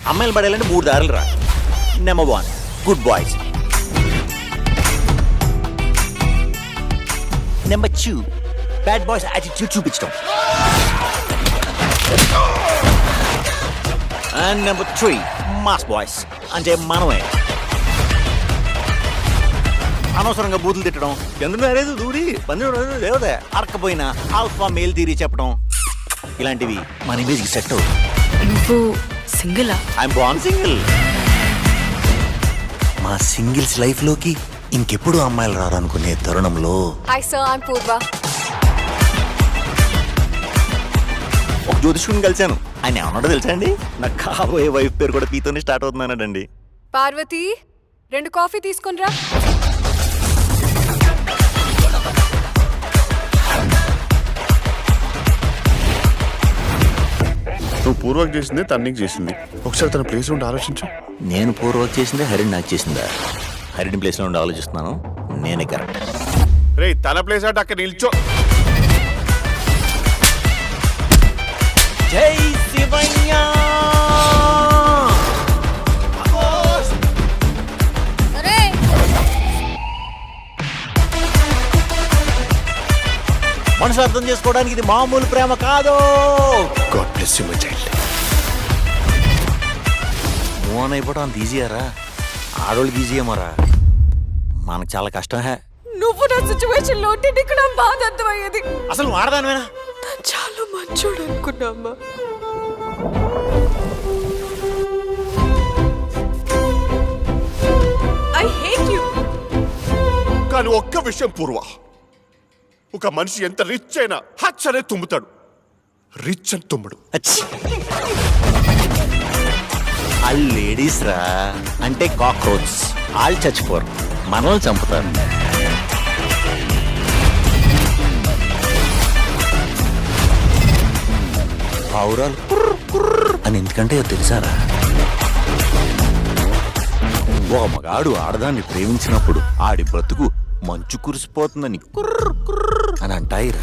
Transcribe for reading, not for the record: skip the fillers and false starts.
అమ్మాయిలు పడేయాలంటే 3 దారులు రా. Number 1 good boys, number 2 bad boys attitude చూపించడం, అండ్ నెంబర్ 3 మాస్ బాయ్స్ అంటే మనమే అనవసరంగా బూతులు తిట్టడం, చంద్రుడు దూరి పందుడు దేవత అరకపోయినా ఆల్ఫా మేల్ థియరీ చెప్పడం, ఇలాంటివి మన ఇమేజ్కి సెట్ అవుతుంది. నువ్వు సింగిలా? I'm born single. మా సింగిల్స్ లైఫ్లోకి ఇంకెప్పుడు అమ్మాయిలు రారనుకునే తరుణంలో హాయ్ సార్, ఐమ్ పూర్వ. ఒక జ్యోతిష్కుని కలిశాను. ఆయన ఏమన్నాడో తెలుసా అండి? నాకు కాబోయే వైఫ్ పేరు కూడా పీతోనే స్టార్ట్ అవుతున్నానండి. పార్వతి 2 కాఫీ తీసుకునిరా. నువ్వు పూర్వకు చేసింది తను నీకు చేసింది. ఒకసారి తన ప్లేస్ ఉండి ఆలోచించు. నేను పూర్వక్ చేసిందే హరిని నాకు చేసిందా? హరిని ప్లేస్లో ఉండి ఆలోచిస్తున్నాను. నేనే కరెక్ట్. రే తన ప్లేస్ అంటే అక్కడ నిల్చో. జై శివయ్య. మనసు అర్థం చేసుకోవడానికి ఇది మామూలు ప్రేమ కాదు. God bless you my child. మోన్ అయిపోవడం అంత ఈజీయారా? ఆడోళ్ళకి ఈజీయేమోరా, మనకు చాలా కష్టం. హే, నువ్వు నా సిచ్యువేషన్ లో ఉంటే నీకు నా బాధ అర్థమయ్యేది. అసలు వాడదానివేనా? నేను చాలా మంచోడు అనుకున్నా అమ్మా. I hate you. కానీ ఒక్క విషయం పూర్వ, ఒక మనిషి ఎంత రిచ్ అయినా హచ్ అనే తుమ్ముతాడు, రిచ్ అని తుమ్ముడు. ఆ లేడీస్ రా అంటే కాక్రోచ్. వాళ్ళు చచ్చిపోరు, మనల్ని చంపుతారు. పావురాలు అని ఎందుకంటే తెలుసారా? ఒక మగాడు ఆడదాన్ని ప్రేమించినప్పుడు ఆడి బ్రతుకు మంచు కురిసిపోతుందని కుర్ర కుర్ర అని అంటాయిరా.